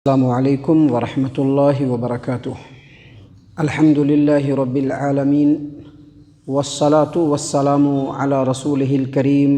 السلام علیکم ورحمۃ اللہ وبرکاتہ۔ الحمد للہ رب العالمین والصلاة والسلام علی رسولہ الکریم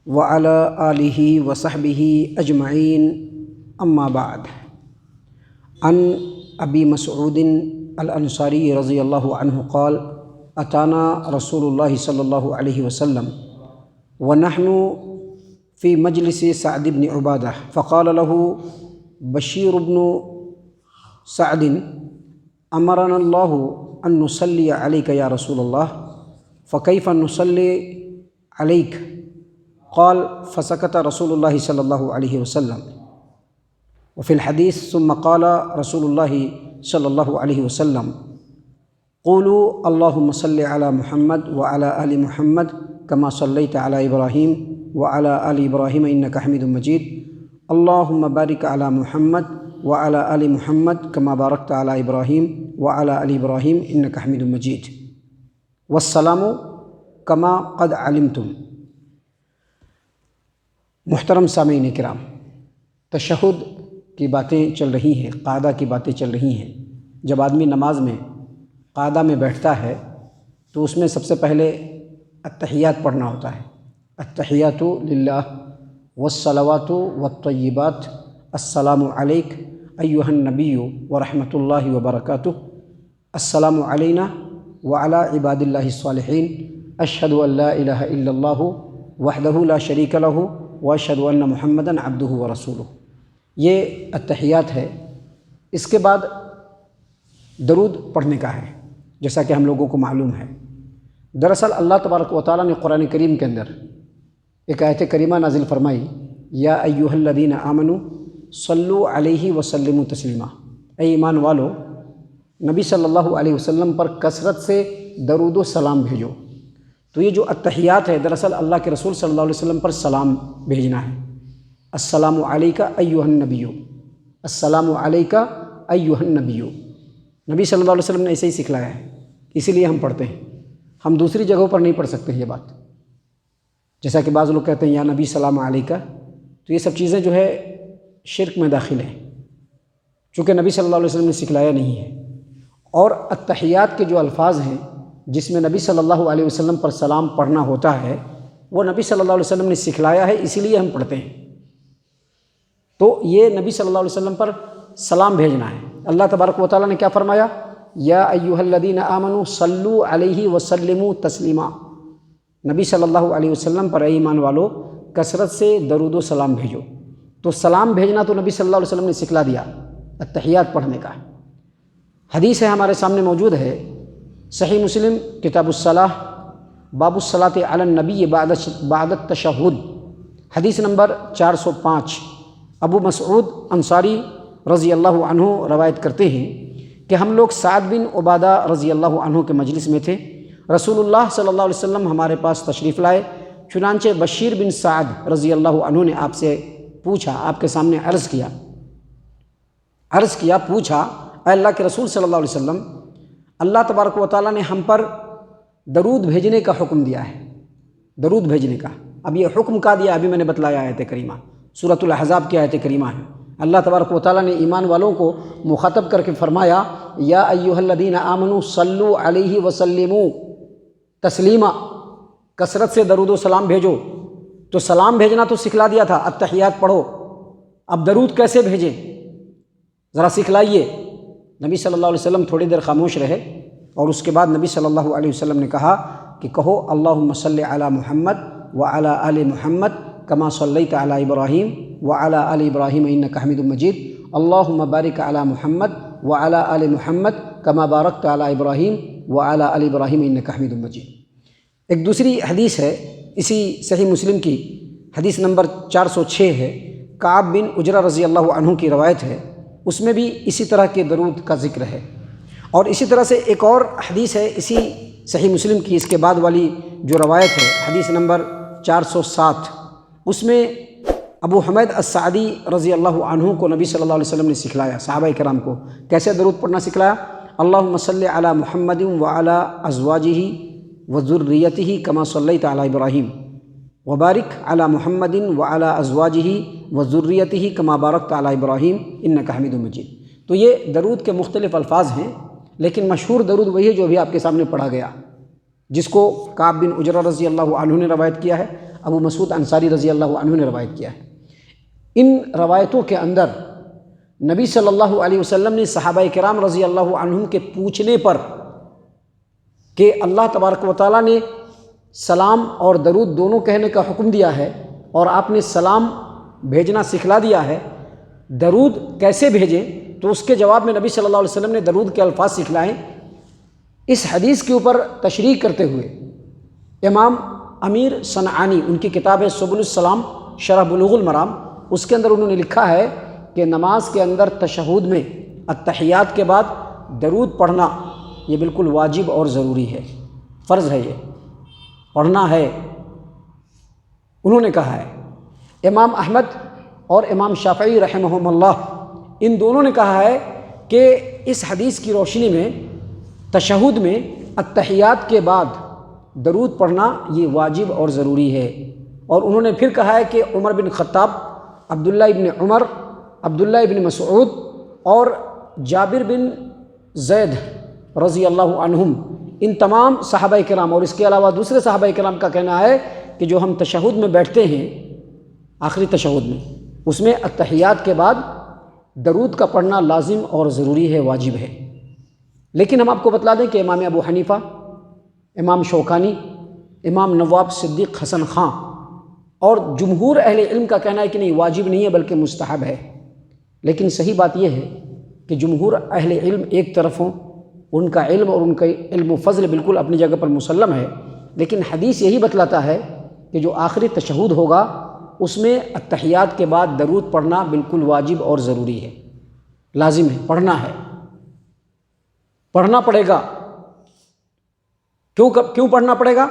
وعلی آلہ وصحبہ اجمعین، اما بعد۔ عن ابی مسعود الانصاری رضی اللہ عنہ قال اتانا رسول اللہ صلی اللہ علیہ وسلم ونحن فی مجلس سعد بن عبادہ فقال له بشیر بن سعد امرنا اللہ ان نصلی علیک یا رسول اللہ فکیف نصلی علیک قال فسکت رسول اللہ صلی اللہ علیہ وسلم وفی الحدیث ثم قال رسول اللہ صلی اللہ علیہ وسلم قولوا اللہم صلی علی محمد وعلی آل محمد کما صلیت علی ابراہیم وعلی آل ابراہیم انک حمید مجید اللہم بارک علی محمد وعلی آل محمد کما بارکت علی ابراہیم وعلی آل ابراہیم انک حمید مجید والسلام کما قد علمتم۔ محترم سامعین کرام، تشہد کی باتیں چل رہی ہیں، قاعدہ کی باتیں چل رہی ہیں۔ جب آدمی نماز میں قاعدہ میں بیٹھتا ہے تو اس میں سب سے پہلے التحیات پڑھنا ہوتا ہے۔ التحیات للہ والصلوات والطیبات السلام علیک ایہا النبی ورحمۃ اللہ وبرکاتہ، السلام علینا وعلی عباد اللہ الصالحین، اشہد ان لا الہ الا اللہ وحدہ لا شریک لہ واشہد ان محمدا عبدہ ورسولہ۔ یہ التحیات ہے۔ اس کے بعد درود پڑھنے کا ہے، جیسا کہ ہم لوگوں کو معلوم ہے۔ دراصل اللہ تبارک و تعالیٰ نے قرآن کریم کے اندر ایک آیت کریمہ نازل فرمائی، یا ایھا الذین آمنوا صلوا علیہ وسلموا تسلیما، اے ایمان والو نبی صلی اللہ علیہ وسلم پر کثرت سے درود و سلام بھیجو۔ تو یہ جو التحیات ہے، دراصل اللہ کے رسول صلی اللہ علیہ وسلم پر سلام بھیجنا ہے۔ السلام علیک ایھا النبی، السلام علیک ایھا النبی، نبی صلی اللہ علیہ وسلم نے ایسے ہی سکھلایا ہے، اسی لیے ہم پڑھتے ہیں۔ ہم دوسری جگہوں پر نہیں پڑھ سکتے یہ بات، جیسا کہ بعض لوگ کہتے ہیں یا نبی سلام علیکہ، تو یہ سب چیزیں جو ہے شرک میں داخل ہیں، چونکہ نبی صلی اللہ علیہ وسلم نے سکھلایا نہیں ہے۔ اور التحیات کے جو الفاظ ہیں جس میں نبی صلی اللہ علیہ وسلم پر سلام پڑھنا ہوتا ہے، وہ نبی صلی اللہ علیہ وسلم نے سکھلایا ہے، اسی لیے ہم پڑھتے ہیں۔ تو یہ نبی صلی اللہ علیہ وسلم پر سلام بھیجنا ہے۔ اللہ تبارک و تعالیٰ نے کیا فرمایا؟ یا ایھا الذین آمنوا صلوا علیہ وسلموا تسلیما، نبی صلی اللہ علیہ وسلم پر اے ایمان والو کثرت سے درود و سلام بھیجو۔ تو سلام بھیجنا تو نبی صلی اللہ علیہ وسلم نے سکھلا دیا، التحیات پڑھنے کا۔ حدیث ہے ہمارے سامنے موجود ہے، صحیح مسلم کتاب الصلاۃ باب الصلاۃ علی النبی بعد التشہد، حدیث نمبر 405۔ ابو مسعود انصاری رضی اللہ عنہ روایت کرتے ہیں کہ ہم لوگ سعد بن عبادہ رضی اللہ عنہ کے مجلس میں تھے، رسول اللہ صلی اللہ علیہ وسلم ہمارے پاس تشریف لائے، چنانچہ بشیر بن سعد رضی اللہ عنہ نے آپ سے پوچھا، آپ کے سامنے عرض کیا پوچھا، اے اللہ کے رسول صلی اللہ علیہ وسلم، اللہ تبارک و تعالیٰ نے ہم پر درود بھیجنے کا حکم دیا ہے، درود بھیجنے کا۔ اب یہ حکم کا دیا، ابھی میں نے بتلایا آیت کریمہ، سورۃ الاحزاب کی آیت کریمہ ہے۔ اللہ تبارک و تعالیٰ نے ایمان والوں کو مخاطب کر کے فرمایا، یا ایھا الذین آمنوا صلوا علیہ وسلموا تسلیما، کثرت سے درود و سلام بھیجو۔ تو سلام بھیجنا تو سکھلا دیا تھا، التحیات پڑھو، اب درود کیسے بھیجیں ذرا سکھلائیے۔ نبی صلی اللہ علیہ وسلم تھوڑی دیر خاموش رہے، اور اس کے بعد نبی صلی اللہ علیہ وسلم نے کہا کہ کہو اللہم صلی علی محمد وعلی آل محمد کما صلیت علی ابراہیم وعلی آل ابراہیم انک حمید مجید، اللہم بارک علی محمد وعلی آل محمد کما بارکت علی ابراہیم وعلی آل ابراہیم انک حمید مجید۔ ایک دوسری حدیث ہے اسی صحیح مسلم کی، حدیث نمبر 406 ہے، کعب بن عجرہ رضی اللہ عنہ کی روایت ہے، اس میں بھی اسی طرح کے درود کا ذکر ہے۔ اور اسی طرح سے ایک اور حدیث ہے اسی صحیح مسلم کی، اس کے بعد والی جو روایت ہے حدیث نمبر 407، اس میں ابو حمید السعدی رضی اللہ عنہ کو نبی صلی اللہ علیہ وسلم نے سکھلایا، صحابہ کرام کو کیسے درود پڑھنا سکھلایا۔ اللہم صلی علی محمد وعلی ازواجہ وذریتہ کما صلیت علی ابراہیم وبارک علی محمد وعلی ازواجہ وذریتہ کما بارکت علی ابراہیم انک حمید مجید۔ تو یہ درود کے مختلف الفاظ ہیں، لیکن مشہور درود وہی ہے جو ابھی آپ کے سامنے پڑھا گیا، جس کو کعب بن عجرہ رضی اللہ عنہ نے روایت کیا ہے، ابو مسعود انصاری رضی اللہ عنہ نے روایت کیا ہے۔ ان روایتوں کے اندر نبی صلی اللہ علیہ وسلم نے صحابہ کرام رضی اللہ عنہم کے پوچھنے پر کہ اللہ تبارک و تعالیٰ نے سلام اور درود دونوں کہنے کا حکم دیا ہے اور آپ نے سلام بھیجنا سکھلا دیا ہے، درود کیسے بھیجیں؟ تو اس کے جواب میں نبی صلی اللہ علیہ وسلم نے درود کے الفاظ سکھلائیں۔ اس حدیث کے اوپر تشریح کرتے ہوئے امام امیر صنعانی، ان کی کتاب ہے سبل السلام شرح بلوغ المرام، اس کے اندر انہوں نے لکھا ہے کہ نماز کے اندر تشہد میں التحیات کے بعد درود پڑھنا یہ بالکل واجب اور ضروری ہے، فرض ہے، یہ پڑھنا ہے، انہوں نے کہا ہے۔ امام احمد اور امام شافعی رحمہم اللہ ان دونوں نے کہا ہے کہ اس حدیث کی روشنی میں تشہد میں التحیات کے بعد درود پڑھنا یہ واجب اور ضروری ہے۔ اور انہوں نے پھر کہا ہے کہ عمر بن خطاب، عبداللہ ابن عمر، عبداللہ ابن مسعود اور جابر بن زید رضی اللہ عنہم، ان تمام صحابہ کرام اور اس کے علاوہ دوسرے صحابہ کرام کا کہنا ہے کہ جو ہم تشہد میں بیٹھتے ہیں، آخری تشہد میں، اس میں التحیات کے بعد درود کا پڑھنا لازم اور ضروری ہے، واجب ہے۔ لیکن ہم آپ کو بتلا دیں کہ امام ابو حنیفہ، امام شوکانی، امام نواب صدیق حسن خان اور جمہور اہل علم کا کہنا ہے کہ نہیں، واجب نہیں ہے بلکہ مستحب ہے۔ لیکن صحیح بات یہ ہے کہ جمہور اہل علم ایک طرف ہوں، ان کا علم اور ان کا علم و فضل بالکل اپنی جگہ پر مسلم ہے، لیکن حدیث یہی بتلاتا ہے کہ جو آخری تشہد ہوگا اس میں التحیات کے بعد درود پڑھنا بالکل واجب اور ضروری ہے، لازم ہے، پڑھنا ہے، پڑھنا پڑے گا۔ کیوں پڑھنا پڑے گا؟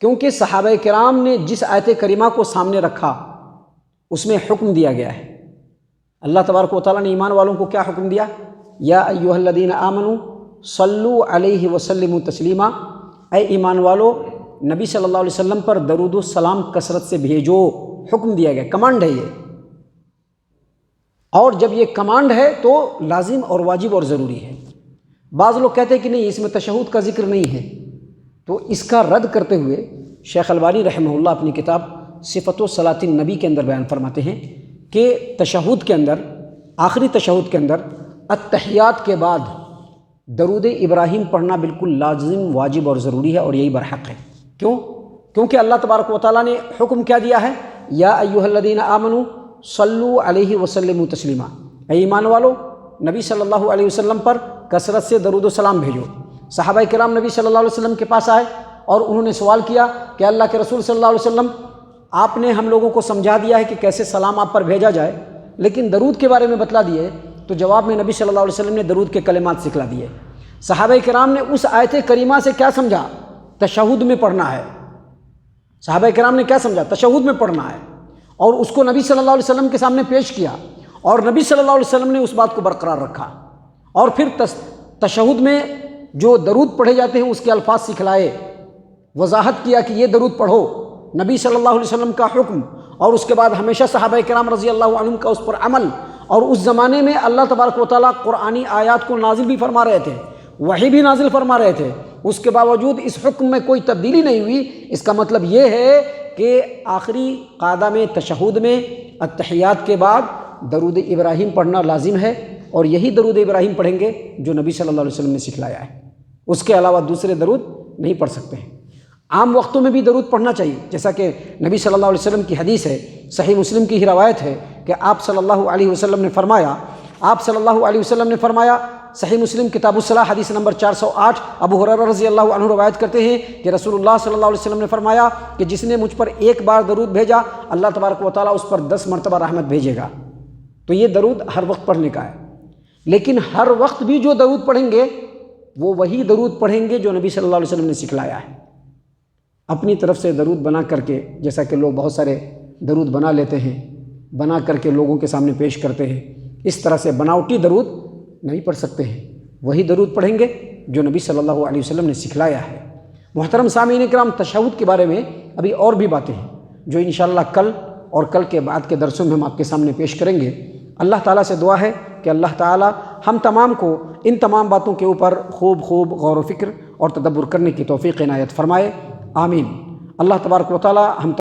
کیونکہ صحابہ کرام نے جس آیت کریمہ کو سامنے رکھا اس میں حکم دیا گیا ہے۔ اللہ تبارک و تعالیٰ نے ایمان والوں کو کیا حکم دیا؟ یا ایھا الذین آمنوا صلوا علیہ وسلموا تسلیما، اے ایمان والو نبی صلی اللہ علیہ وسلم پر درود و سلام کثرت سے بھیجو، حکم دیا گیا، کمانڈ ہے یہ۔ اور جب یہ کمانڈ ہے تو لازم اور واجب اور ضروری ہے۔ بعض لوگ کہتے ہیں کہ نہیں، اس میں تشہد کا ذکر نہیں ہے، تو اس کا رد کرتے ہوئے شیخ البانی رحمہ اللہ اپنی کتاب صفت و صلاۃ النبی کے اندر بیان فرماتے ہیں کہ تشہد کے اندر، آخری تشہد کے اندر التحیات کے بعد درود ابراہیم پڑھنا بالکل لازم، واجب اور ضروری ہے، اور یہی برحق ہے۔ کیونکہ اللہ تبارک و تعالیٰ نے حکم کیا دیا ہے؟ یا ایھا الذین آمنوا صلوا علیہ وسلموا تسلیما، اے ایمان والو نبی صلی اللہ علیہ وسلم پر کثرت سے درود و سلام بھیجو۔ صحابہ کرام نبی صلی اللہ علیہ وسلم کے پاس آئے اور انہوں نے سوال کیا کہ اللہ کے رسول صلی اللہ علیہ وسلم، آپ نے ہم لوگوں کو سمجھا دیا ہے کہ کیسے سلام آپ پر بھیجا جائے، لیکن درود کے بارے میں بتلا دیے۔ تو جواب میں نبی صلی اللہ علیہ وسلم نے درود کے کلمات سکھلا دیے۔ صحابہ کرام نے اس آیت کریمہ سے کیا سمجھا؟ تشہد میں پڑھنا ہے۔ صحابہ کرام نے کیا سمجھا؟ تشہد میں پڑھنا ہے، اور اس کو نبی صلی اللہ علیہ وسلم کے سامنے پیش کیا، اور نبی صلی اللہ علیہ وسلم نے اس بات کو برقرار رکھا، اور پھر تشہد میں جو درود پڑھے جاتے ہیں اس کے الفاظ سکھلائے، وضاحت کیا کہ یہ درود پڑھو، نبی صلی اللہ علیہ وسلم کا حکم، اور اس کے بعد ہمیشہ صحابہ کرام رضی اللہ عنہم کا اس پر عمل۔ اور اس زمانے میں اللہ تبارک و تعالیٰ قرآنی آیات کو نازل بھی فرما رہے تھے، وحی بھی نازل فرما رہے تھے، اس کے باوجود اس حکم میں کوئی تبدیلی نہیں ہوئی۔ اس کا مطلب یہ ہے کہ آخری قاعدہ میں، تشہد میں التحیات کے بعد درود ابراہیم پڑھنا لازم ہے، اور یہی درود ابراہیم پڑھیں گے جو نبی صلی اللہ علیہ وسلم نے سکھلایا ہے، اس کے علاوہ دوسرے درود نہیں پڑھ سکتے ہیں۔ عام وقتوں میں بھی درود پڑھنا چاہیے، جیسا کہ نبی صلی اللہ علیہ وسلم کی حدیث ہے، صحیح مسلم کی ہی روایت ہے کہ آپ صلی اللہ علیہ وسلم نے فرمایا، صحیح مسلم کتاب الصلاۃ حدیث نمبر 408، ابو ہریرہ رضی اللہ عنہ روایت کرتے ہیں کہ رسول اللہ صلی اللہ علیہ وسلم نے فرمایا کہ جس نے مجھ پر ایک بار درود بھیجا، اللہ تبارک و تعالیٰ اس پر 10 مرتبہ رحمت بھیجے گا۔ تو یہ درود ہر وقت پڑھنے کا ہے، لیکن ہر وقت بھی جو درود پڑھیں گے وہ وہی درود پڑھیں گے جو نبی صلی اللہ علیہ وسلم نے سکھلایا ہے۔ اپنی طرف سے درود بنا کر کے، جیسا کہ لوگ بہت سارے درود بنا لیتے ہیں، بنا کر کے لوگوں کے سامنے پیش کرتے ہیں، اس طرح سے بناوٹی درود نہیں پڑھ سکتے ہیں، وہی درود پڑھیں گے جو نبی صلی اللہ علیہ وسلم نے سکھلایا ہے۔ محترم سامعین کرام، تشہد کے بارے میں ابھی اور بھی باتیں ہیں جو انشاءاللہ کل اور کل کے بعد کے درسوں میں ہم آپ کے سامنے پیش کریں گے۔ اللہ تعالیٰ سے دعا ہے کہ اللہ تعالیٰ ہم تمام کو ان تمام باتوں کے اوپر خوب غور و فکر اور تدبر کرنے کی توفیق عنایت فرمائے، آمین۔ اللہ تبارک و تعالیٰ ہم